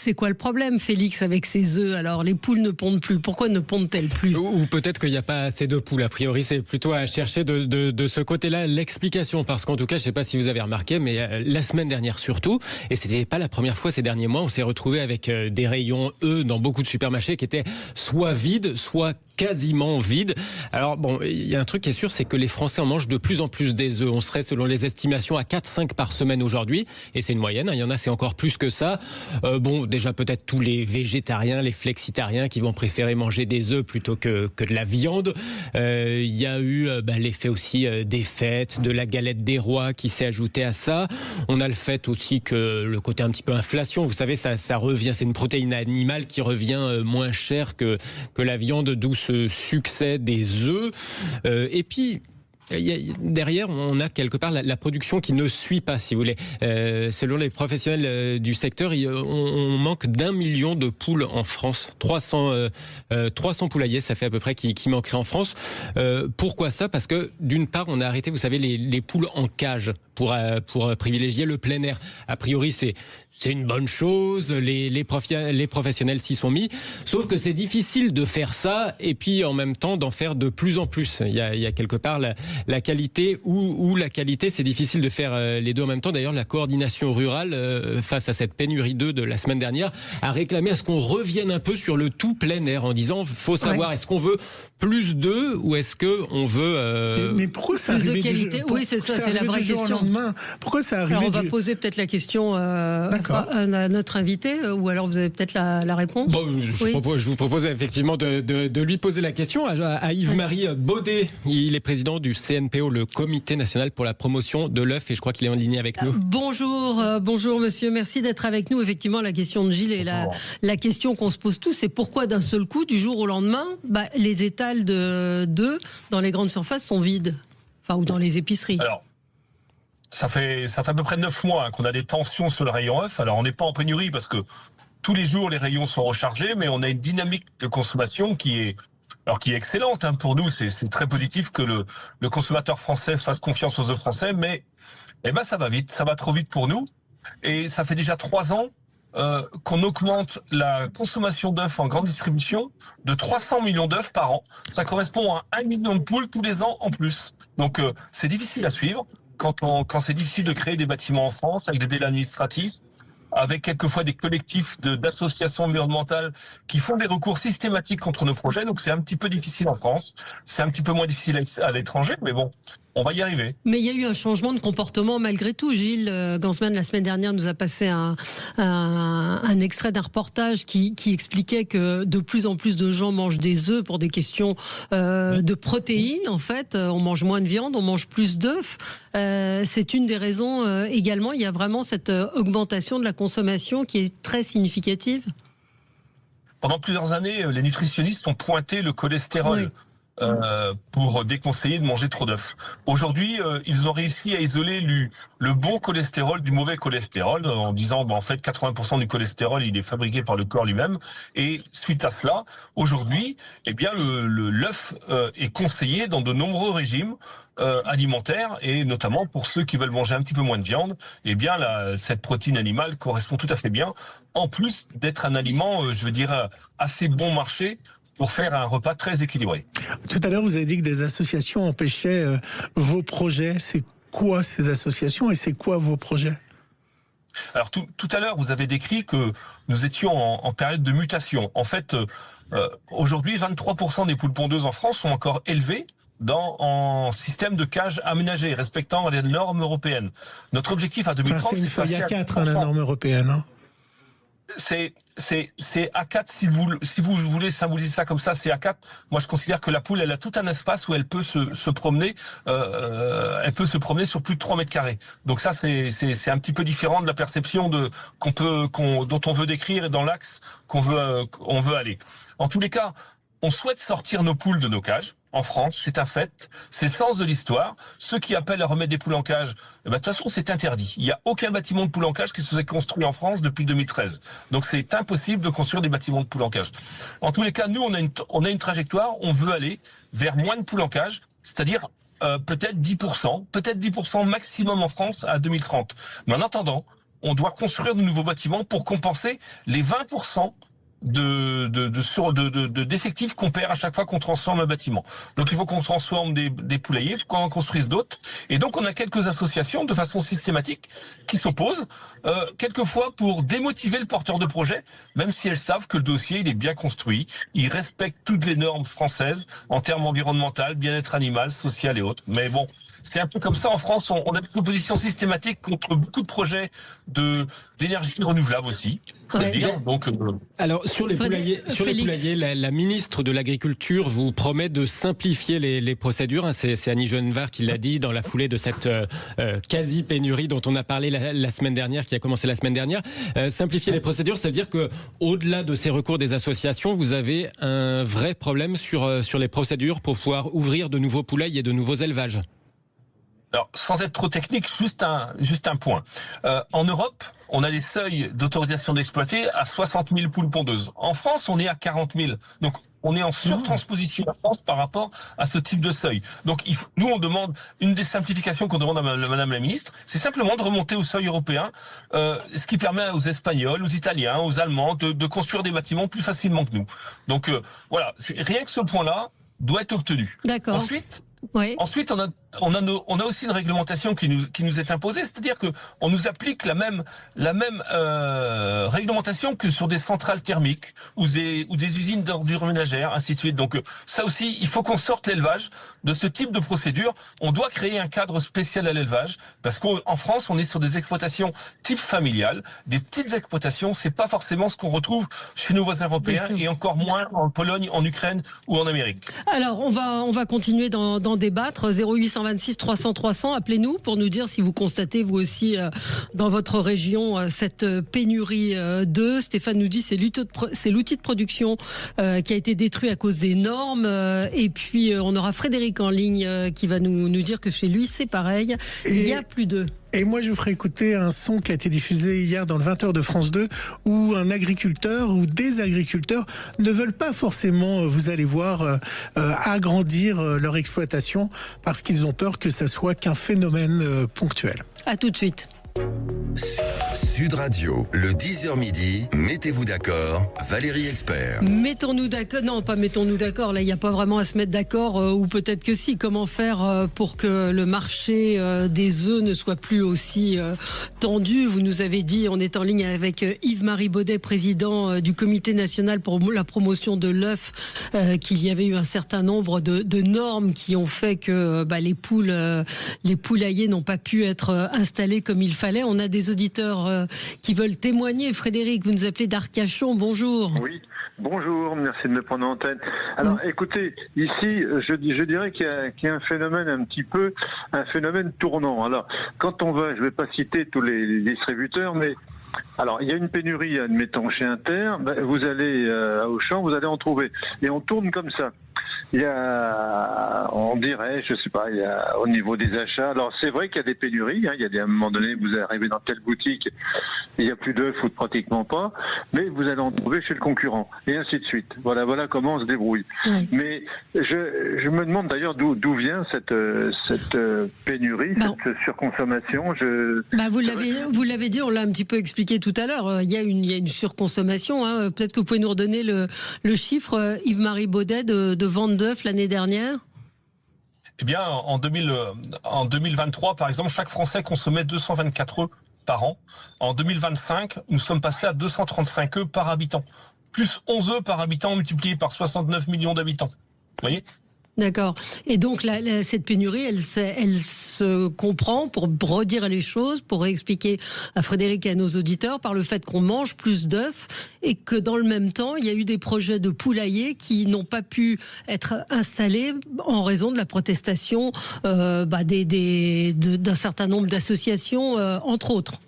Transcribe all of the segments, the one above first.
c'est quoi le problème, Félix, avec ces œufs? Alors, les poules ne pondent plus. Pourquoi ne pondent-elles plus? Ou peut-être qu'il n'y a pas assez de poules. A priori, c'est plutôt à chercher de ce côté-là l'explication. Parce qu'en tout cas, je ne sais pas si vous avez remarqué, mais la semaine dernière surtout, et c'était pas la première fois ces derniers mois, on s'est retrouvé avec des rayons œufs dans beaucoup de supermarchés qui étaient soit vides, soit quasiment vide. Alors bon, il y a un truc qui est sûr, c'est que les Français en mangent de plus en plus des œufs. On serait, selon les estimations, à 4-5 par semaine aujourd'hui. Et c'est une moyenne, hein. Il y en a, c'est encore plus que ça. Bon, déjà peut-être tous les végétariens, les flexitariens qui vont préférer manger des œufs plutôt que de la viande. Il y a eu l'effet aussi des fêtes, de la galette des rois qui s'est ajouté à ça. On a le fait aussi que le côté un petit peu inflation, vous savez, ça revient. C'est une protéine animale qui revient moins cher que la viande, d'où ce succès des œufs. Et puis, derrière, on a quelque part la production qui ne suit pas, si vous voulez. Selon les professionnels du secteur, on manque d'1 million de poules en France. 300 poulaillers, ça fait à peu près, qui manqueraient en France. Pourquoi ça? Parce que, d'une part, on a arrêté, vous savez, les poules en cage pour privilégier le plein air. A priori, c'est une bonne chose, les professionnels s'y sont mis, sauf que c'est difficile de faire ça et puis en même temps d'en faire de plus en plus. Il y a quelque part la qualité ou la qualité, c'est difficile de faire les deux en même temps. D'ailleurs, la coordination rurale, face à cette pénurie d'œufs de la semaine dernière, a réclamé à ce qu'on revienne un peu sur le tout plein air en disant, faut savoir, est-ce qu'on veut plus d'œufs ou est-ce qu'on veut... Mais pourquoi ça plus de arrive qualité? Oui, c'est ça, c'est la vraie question. Pourquoi ça arrive? Alors on va poser peut-être la question à notre invité, ou alors vous avez peut-être la réponse. Bon, je vous propose effectivement de lui poser la question à Yves-Marie Baudet. Il est président du CNPO, le Comité national pour la promotion de l'œuf, et je crois qu'il est en ligne avec nous. Bonjour monsieur, merci d'être avec nous. Effectivement, la question de Gilles est la question qu'on se pose tous, c'est pourquoi d'un seul coup, du jour au lendemain, les étals d'œufs dans les grandes surfaces sont vides, ou dans les épiceries. Alors, ça fait à peu près 9 mois qu'on a des tensions sur le rayon œuf. Alors on n'est pas en pénurie parce que tous les jours les rayons sont rechargés, mais on a une dynamique de consommation qui est excellente. Pour nous, c'est très positif que le consommateur français fasse confiance aux œufs français, mais ça va vite, ça va trop vite pour nous. Et ça fait déjà 3 ans qu'on augmente la consommation d'œufs en grande distribution de 300 millions d'œufs par an. Ça correspond à 1 million de poules tous les ans en plus. Donc c'est difficile à suivre quand c'est difficile de créer des bâtiments en France avec des délais administratifs, avec quelquefois des collectifs d'associations environnementales qui font des recours systématiques contre nos projets. Donc c'est un petit peu difficile en France, c'est un petit peu moins difficile à l'étranger, mais bon, on va y arriver. Mais il y a eu un changement de comportement malgré tout. Gilles Gansman, la semaine dernière, nous a passé un extrait d'un reportage qui expliquait que de plus en plus de gens mangent des œufs pour des questions de protéines. En fait, on mange moins de viande, on mange plus d'œufs. C'est une des raisons également. Il y a vraiment cette augmentation de la consommation qui est très significative. Pendant plusieurs années, les nutritionnistes ont pointé le cholestérol. Oui. Pour déconseiller de manger trop d'œufs. Aujourd'hui, ils ont réussi à isoler le bon cholestérol du mauvais cholestérol en disant en fait 80% du cholestérol il est fabriqué par le corps lui-même, et suite à cela, aujourd'hui, l'œuf est conseillé dans de nombreux régimes alimentaires, et notamment pour ceux qui veulent manger un petit peu moins de viande, cette protéine animale correspond tout à fait bien, en plus d'être un aliment, assez bon marché pour faire un repas très équilibré. Tout à l'heure, vous avez dit que des associations empêchaient vos projets. C'est quoi ces associations et c'est quoi vos projets? Alors tout à l'heure, vous avez décrit que nous étions en période de mutation. En fait, aujourd'hui, 23% des poules pondeuses en France sont encore élevées en système de cage aménagé, respectant les normes européennes. Notre objectif à 2030, c'est une feuille A4, la norme européenne. C'est A4, si vous voulez symboliser ça comme ça, c'est A4. Moi, je considère que la poule, elle a tout un espace où elle peut se promener. Elle peut se promener sur plus de 3 mètres carrés. Donc ça, c'est un petit peu différent de la perception dont on veut décrire et dans l'axe qu'on veut aller. En tous les cas, on souhaite sortir nos poules de nos cages. En France, c'est un fait, c'est le sens de l'histoire. Ceux qui appellent à remettre des poules en cage, de toute façon, c'est interdit. Il n'y a aucun bâtiment de poules en cage qui se soit construit en France depuis 2013. Donc c'est impossible de construire des bâtiments de poules en cage. En tous les cas, nous, on a une trajectoire, on veut aller vers moins de poules en cage, c'est-à-dire peut-être 10% maximum en France à 2030. Mais en attendant, on doit construire de nouveaux bâtiments pour compenser les 20% d'effectifs qu'on perd à chaque fois qu'on transforme un bâtiment. Donc il faut qu'on transforme des poulaillers, qu'on en construise d'autres. Et donc on a quelques associations de façon systématique qui s'opposent, quelquefois pour démotiver le porteur de projet, même si elles savent que le dossier il est bien construit, il respecte toutes les normes françaises en termes environnementaux, bien-être animal, social et autres. Mais bon, c'est un peu comme ça en France, on a des oppositions systématiques contre beaucoup de projets d'énergie renouvelable aussi. Ouais. Donc, alors sur les poulaillers, la ministre de l'Agriculture vous promet de simplifier les procédures. C'est Annie Genevard qui l'a dit dans la foulée de cette quasi-pénurie dont on a parlé la semaine dernière, qui a commencé la semaine dernière. Simplifier les procédures, ça veut dire que au-delà de ces recours des associations, vous avez un vrai problème sur les procédures pour pouvoir ouvrir de nouveaux poulailles et de nouveaux élevages. Alors, sans être trop technique, juste un point. En Europe, on a des seuils d'autorisation d'exploiter à 60 000 poules pondeuses. En France, on est à 40 000. Donc, on est en surtransposition en France par rapport à ce type de seuil. Donc, nous, on demande, une des simplifications qu'on demande à Madame la Ministre, c'est simplement de remonter au seuil européen, ce qui permet aux Espagnols, aux Italiens, aux Allemands de construire des bâtiments plus facilement que nous. Donc, voilà, rien que ce point-là doit être obtenu. D'accord. Ensuite, on a aussi une réglementation qui nous est imposée, c'est-à-dire que on nous applique la même réglementation que sur des centrales thermiques ou des usines d'ordures ménagères, ainsi de suite. Donc ça aussi, il faut qu'on sorte l'élevage de ce type de procédure. On doit créer un cadre spécial à l'élevage parce qu'en France, on est sur des exploitations type familiale, des petites exploitations. C'est pas forcément ce qu'on retrouve chez nos voisins européens et encore moins en Pologne, en Ukraine ou en Amérique. Alors on va continuer d'en débattre. 0826 300 300, appelez-nous pour nous dire si vous constatez vous aussi dans votre région cette pénurie d'œufs. Stéphane nous dit c'est l'outil de production qui a été détruit à cause des normes. Et puis on aura Frédéric en ligne qui va nous dire que chez lui c'est pareil, il n'y a plus d'œufs. Et moi, je vous ferai écouter un son qui a été diffusé hier dans le 20h de France 2, où un agriculteur ou des agriculteurs ne veulent pas forcément, vous allez voir, agrandir leur exploitation parce qu'ils ont peur que ça soit qu'un phénomène ponctuel. À tout de suite. Sud Radio, le 10h midi, mettez-vous d'accord, Valérie Expert. Mettons-nous d'accord, non pas mettons-nous d'accord, là il n'y a pas vraiment à se mettre d'accord, ou peut-être que si, comment faire pour que le marché des œufs ne soit plus aussi tendu. Vous nous avez dit, on est en ligne avec Yves-Marie Baudet, président du comité national pour la promotion de l'œuf, qu'il y avait eu un certain nombre de normes qui ont fait que les poulaillers n'ont pas pu être installés comme il fallait. On a des auditeurs qui veulent témoigner. Frédéric, vous nous appelez d'Arcachon, bonjour. Oui, bonjour, merci de me prendre en antenne. Alors écoutez, ici, je dirais qu'il y a un phénomène un phénomène tournant. Alors, quand on va, je ne vais pas citer tous les distributeurs, mais alors, il y a une pénurie, admettons, chez Inter, vous allez à Auchan, vous allez en trouver. Et on tourne comme ça. Il y a, on dirait, je sais pas, il y a au niveau des achats. Alors c'est vrai qu'il y a des pénuries. Il y a à un moment donné, vous arrivez dans telle boutique, il y a plus d'œufs ou pratiquement pas, mais vous allez en trouver chez le concurrent et ainsi de suite. Voilà comment on se débrouille. Oui. Mais je me demande d'ailleurs d'où vient cette pénurie, cette surconsommation. Vous l'avez dit, on l'a un petit peu expliqué tout à l'heure. Il y a une surconsommation. Hein. Peut-être que vous pouvez nous redonner le chiffre, Yves-Marie Baudet, de vente d'œufs l'année dernière. Eh bien, en 2023, par exemple, chaque Français consommait 224 œufs par an. En 2025, nous sommes passés à 235 œufs par habitant. Plus 11 œufs par habitant multiplié par 69 millions d'habitants. Vous voyez ? D'accord. Et donc cette pénurie, elle se comprend, pour redire les choses, pour expliquer à Frédéric et à nos auditeurs, par le fait qu'on mange plus d'œufs et que dans le même temps, il y a eu des projets de poulaillers qui n'ont pas pu être installés en raison de la protestation d'un certain nombre d'associations, entre autres.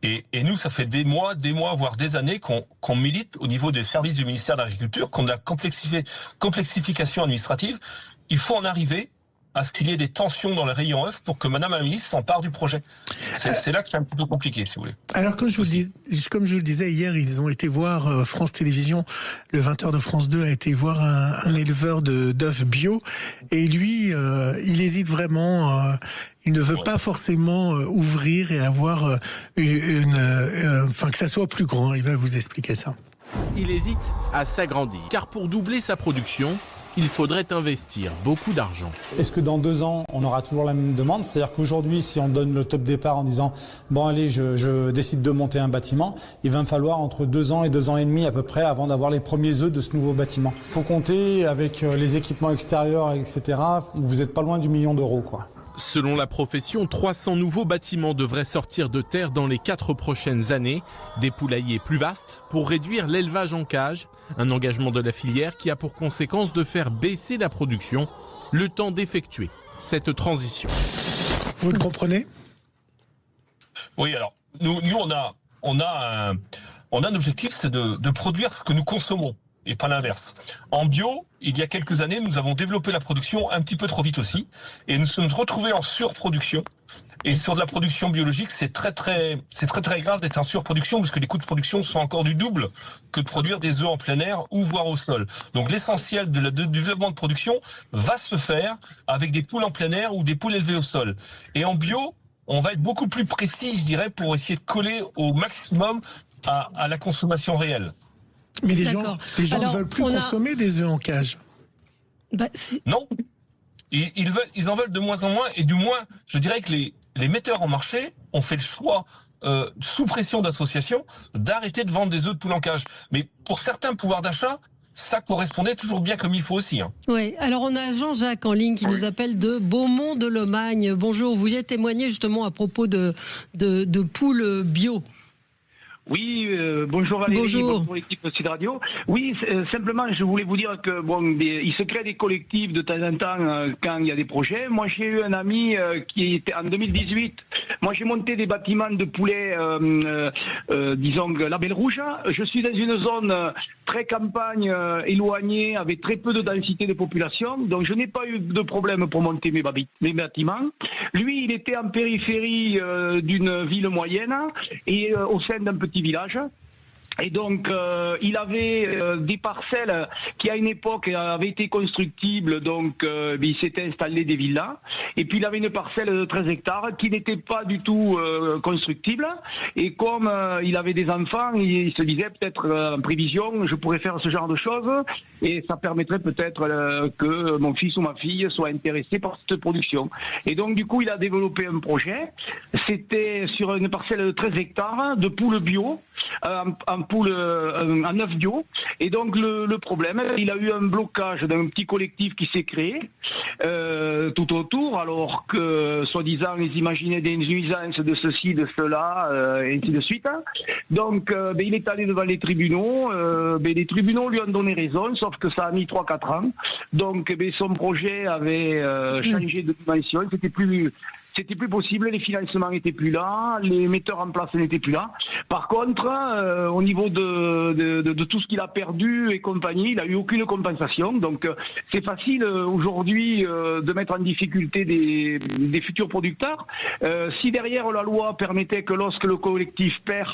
Et nous, ça fait des mois, voire des années qu'on milite au niveau des services du ministère de l'Agriculture, qu'on a complexification administrative. Il faut en arriver à ce qu'il y ait des tensions dans les rayons œufs pour que Madame la ministre s'empare du projet. C'est là que c'est un petit peu compliqué, si vous voulez. Alors, comme je vous le disais hier, ils ont été voir France Télévisions, le 20h de France 2 a été voir un éleveur d'œufs bio, et lui, il hésite vraiment. Il ne veut pas forcément ouvrir et avoir que ça soit plus grand. Il va vous expliquer ça. Il hésite à s'agrandir, car pour doubler sa production, il faudrait investir beaucoup d'argent. Est-ce que dans 2 ans, on aura toujours la même demande? C'est-à-dire qu'aujourd'hui, si on donne le top départ en disant « bon allez, je décide de monter un bâtiment », il va me falloir entre 2 ans et 2 ans et demi à peu près avant d'avoir les premiers œufs de ce nouveau bâtiment. Il faut compter avec les équipements extérieurs, etc. Vous n'êtes pas loin du million d'euros, quoi. Selon la profession, 300 nouveaux bâtiments devraient sortir de terre dans les 4 prochaines années. Des poulaillers plus vastes pour réduire l'élevage en cage. Un engagement de la filière qui a pour conséquence de faire baisser la production le temps d'effectuer cette transition. Vous le comprenez? Oui, alors, nous on a un objectif, c'est de produire ce que nous consommons. Et pas l'inverse. En bio, il y a quelques années, nous avons développé la production un petit peu trop vite aussi, et nous sommes retrouvés en surproduction. Et sur de la production biologique, c'est très grave d'être en surproduction, parce que les coûts de production sont encore du double que de produire des œufs en plein air ou voire au sol. Donc l'essentiel du développement de production va se faire avec des poules en plein air ou des poules élevées au sol. Et en bio, on va être beaucoup plus précis, je dirais, pour essayer de coller au maximum à la consommation réelle. Mais les gens ne veulent plus consommer des œufs en cage. Non, ils en veulent de moins en moins, et du moins, je dirais que les metteurs en marché ont fait le choix, sous pression d'associations, d'arrêter de vendre des œufs de poule en cage. Mais pour certains pouvoirs d'achat, ça correspondait toujours bien comme il faut aussi. Oui, alors on a Jean-Jacques en ligne qui nous appelle de Beaumont-de-Lomagne. Bonjour, vous vouliez témoigner justement à propos de poules bio. Oui, bonjour Valérie, bonjour l'équipe de Sud Radio. Oui, simplement, je voulais vous dire que il se crée des collectifs de temps en temps quand il y a des projets. Moi, j'ai eu un ami qui était en 2018. Moi, j'ai monté des bâtiments de poulets, disons label rouge. Je suis dans une zone très campagne, éloignée, avec très peu de densité de population. Donc, je n'ai pas eu de problème pour monter mes bâtiments. Lui, il était en périphérie d'une ville moyenne et au sein d'un petit village. Et donc, il avait des parcelles qui, à une époque, avaient été constructibles. Donc, il s'était installé des villas. Et puis, il avait une parcelle de 13 hectares qui n'était pas du tout constructible. Et comme il avait des enfants, il se disait peut-être en prévision, je pourrais faire ce genre de choses. Et ça permettrait peut-être que mon fils ou ma fille soit intéressé par cette production. Et donc, du coup, il a développé un projet. C'était sur une parcelle de 13 hectares de poules bio, en œuf bio. Et donc le problème, il a eu un blocage d'un petit collectif qui s'est créé tout autour, alors que soi-disant ils imaginaient des nuisances de ceci, de cela, et ainsi de suite. Donc il est allé devant les tribunaux, les tribunaux lui ont donné raison, sauf que ça a mis 3-4 ans. Donc son projet avait changé de dimension, c'était plus possible, les financements n'étaient plus là, les metteurs en place n'étaient plus là. Par contre, au niveau de tout ce qu'il a perdu et compagnie, il n'a eu aucune compensation. Donc c'est facile aujourd'hui de mettre en difficulté des futurs producteurs. Si derrière la loi permettait que lorsque le collectif perd,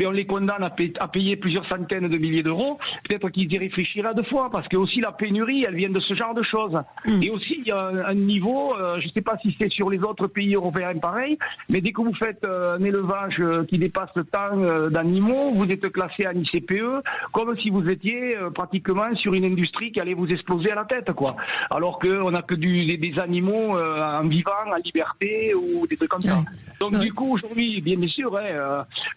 on les condamne à payer plusieurs centaines de milliers d'euros, peut-être qu'ils y réfléchiraient 2 fois, parce que aussi la pénurie, elle vient de ce genre de choses. Et aussi, il y a un niveau, je ne sais pas si c'est sur les autres pays européens pareil, mais dès que vous faites un élevage qui dépasse tant d'animaux, vous êtes classé en ICPE, comme si vous étiez pratiquement sur une industrie qui allait vous exploser à la tête, quoi. Alors qu'on n'a que des animaux en vivant, en liberté, ou des trucs comme ça. Donc du coup, aujourd'hui, bien sûr,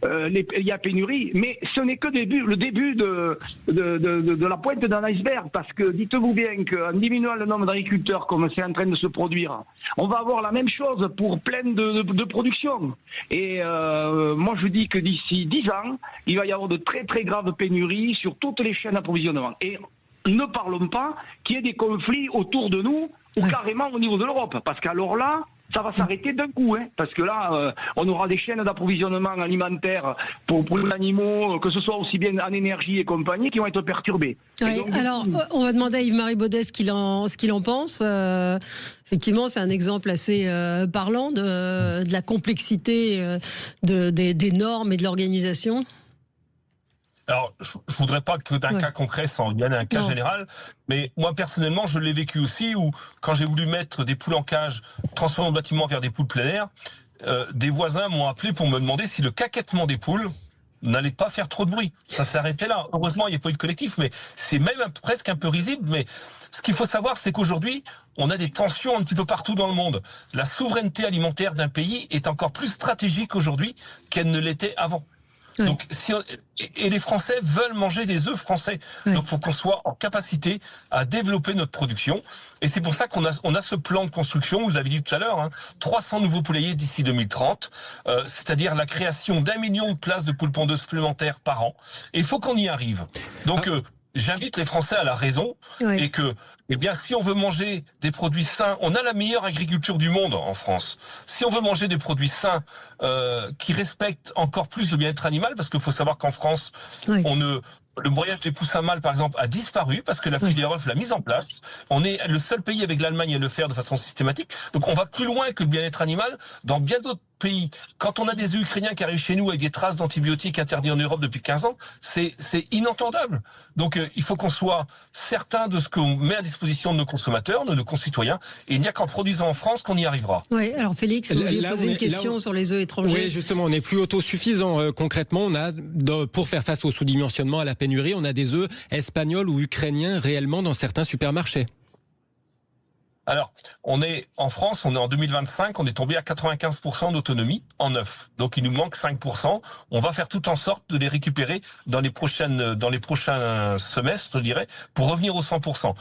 il y a pénurie, mais ce n'est que le début de la pointe d'un iceberg, parce que dites-vous bien qu'en diminuant le nombre d'agriculteurs comme c'est en train de se produire, on va avoir la même chose pour plein de production. Et moi, je dis que d'ici 10 ans, il va y avoir de très très graves pénuries sur toutes les chaînes d'approvisionnement. Et ne parlons pas qu'il y ait des conflits autour de nous, ou carrément au niveau de l'Europe, parce qu'alors là, ça va s'arrêter d'un coup, parce que là, on aura des chaînes d'approvisionnement alimentaire pour les animaux, que ce soit aussi bien en énergie et compagnie, qui vont être perturbées. Oui, donc, alors, on va demander à Yves-Marie Baudet ce qu'il en pense. Effectivement, c'est un exemple assez parlant de la complexité des normes et de l'organisation. Alors, je voudrais pas que d'un cas concret s'en vienne à un cas général, mais moi personnellement, je l'ai vécu aussi, où quand j'ai voulu mettre des poules en cage, transformer le bâtiment vers des poules plein air, des voisins m'ont appelé pour me demander si le caquettement des poules n'allait pas faire trop de bruit. Ça s'est arrêté là. Heureusement, il n'y a pas eu de collectif, mais c'est même presque un peu risible. Mais ce qu'il faut savoir, c'est qu'aujourd'hui, on a des tensions un petit peu partout dans le monde. La souveraineté alimentaire d'un pays est encore plus stratégique aujourd'hui qu'elle ne l'était avant. Ouais. Donc, et les Français veulent manger des œufs français. Ouais. Donc, il faut qu'on soit en capacité à développer notre production. Et c'est pour ça qu'on a ce plan de construction, vous avez dit tout à l'heure, 300 nouveaux poulaillers d'ici 2030, c'est-à-dire la création d'1 million de places de poules pondeuses supplémentaires par an. Et il faut qu'on y arrive. Donc, j'invite les Français à la raison et que, eh bien, si on veut manger des produits sains, on a la meilleure agriculture du monde en France. Si on veut manger des produits sains qui respectent encore plus le bien-être animal, parce qu'il faut savoir qu'en France, le broyage des poussins mâles, par exemple, a disparu parce que la filière œuf l'a mise en place. On est le seul pays avec l'Allemagne à le faire de façon systématique. Donc, on va plus loin que le bien-être animal dans bien d'autres pays. Quand on a des œufs ukrainiens qui arrivent chez nous avec des traces d'antibiotiques interdits en Europe depuis 15 ans, c'est inentendable. Donc, il faut qu'on soit certain de ce qu'on met à disposition de nos consommateurs, de nos concitoyens. Et il n'y a qu'en produisant en France qu'on y arrivera. Oui, alors Félix, vous vouliez poser une question sur les œufs étrangers. Oui, justement, on est plus autosuffisant. Concrètement, on a, pour faire face au sous-dimensionnement, à la pénurie, on a des œufs espagnols ou ukrainiens réellement dans certains supermarchés. Alors, en France, on est en 2025, on est tombé à 95% d'autonomie en œufs. Donc, il nous manque 5%. On va faire tout en sorte de les récupérer dans les prochains semestres, je dirais, pour revenir aux 100%.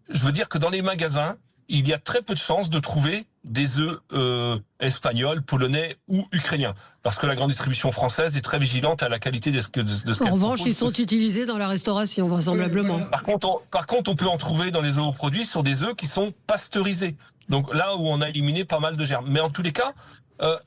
Je veux dire que dans les magasins, il y a très peu de chances de trouver des œufs espagnols, polonais ou ukrainiens. Parce que la grande distribution française est très vigilante à la qualité de ce qu'elle propose. En revanche, ils sont utilisés dans la restauration, vraisemblablement. Par contre, on peut en trouver dans les zooproduits sur des œufs qui sont pasteurisés. Donc là où on a éliminé pas mal de germes. Mais en tous les cas,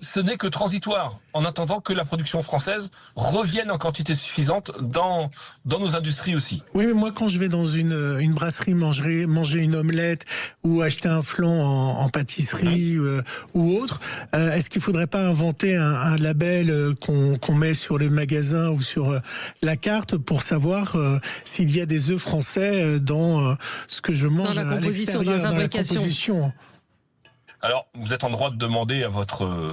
ce n'est que transitoire, en attendant que la production française revienne en quantité suffisante dans nos industries aussi. Oui, mais moi, quand je vais dans une brasserie manger une omelette ou acheter un flan en pâtisserie ou autre, est-ce qu'il ne faudrait pas inventer un label qu'on met sur les magasins ou sur la carte pour savoir s'il y a des œufs français dans ce que je mange à l'extérieur, dans la composition? Alors, vous êtes en droit de demander à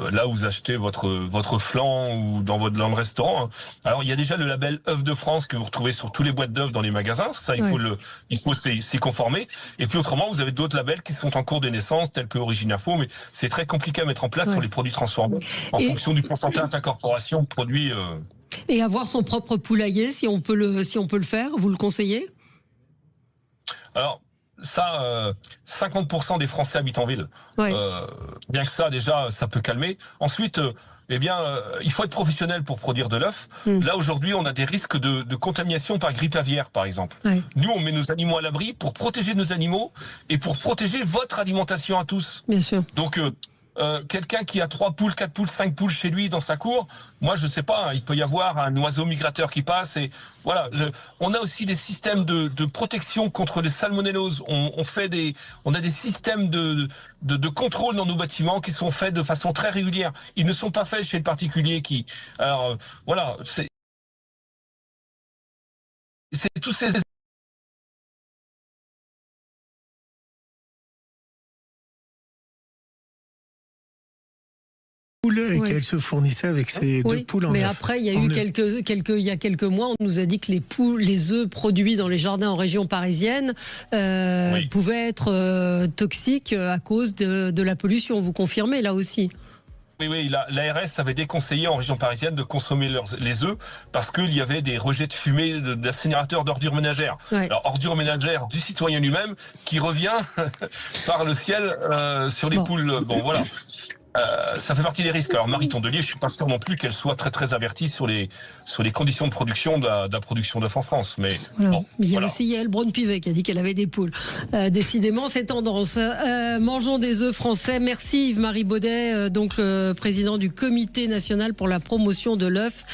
là où vous achetez votre flan ou dans le restaurant. Alors, il y a déjà le label œuf de France que vous retrouvez sur tous les boîtes d'œufs dans les magasins. Ça, il faut s'y conformer. Et puis autrement, vous avez d'autres labels qui sont en cours de naissance, tels que Origine Info, mais c'est très compliqué à mettre en place sur les produits transformés en fonction du pourcentage d'incorporation de produits. Et avoir son propre poulailler, si on peut le faire, vous le conseillez? Alors, ça, 50% des Français habitent en ville. Bien que ça, déjà, ça peut calmer. Ensuite, il faut être professionnel pour produire de l'œuf. Là, aujourd'hui, on a des risques de contamination par grippe aviaire, par exemple. Nous, on met nos animaux à l'abri pour protéger nos animaux et pour protéger votre alimentation à tous. Bien sûr. Donc, quelqu'un qui a 3 poules, 4 poules, 5 poules chez lui dans sa cour, moi je sais pas, il peut y avoir un oiseau migrateur qui passe et voilà. On a aussi des systèmes de protection contre les salmonelloses. On a des systèmes de contrôle dans nos bâtiments qui sont faits de façon très régulière. Ils ne sont pas faits chez le particulier qui. Alors voilà, c'est tous ces et qu'elle se fournissait avec ses 2 poules en œuf. Mais après, il y a eu il y a quelques mois, on nous a dit que les œufs produits dans les jardins en région parisienne pouvaient être toxiques à cause de la pollution. Vous confirmez là aussi? Oui, l'ARS avait déconseillé en région parisienne de consommer les œufs parce qu'il y avait des rejets de fumée d'incinérateurs d'ordures ménagères. Alors, ordures ménagères du citoyen lui-même qui revient par le ciel sur les poules. Bon, voilà. Ça fait partie des risques. Alors Marie Tondelier, je suis pas sûr non plus qu'elle soit très très avertie sur les conditions de production de la production d'œufs en France. Mais il y a aussi Yael Braun-Pivet qui a dit qu'elle avait des poules. Décidément, c'est tendance. Mangeons des œufs français. Merci Yves-Marie Baudet, donc président du Comité national pour la promotion de l'œuf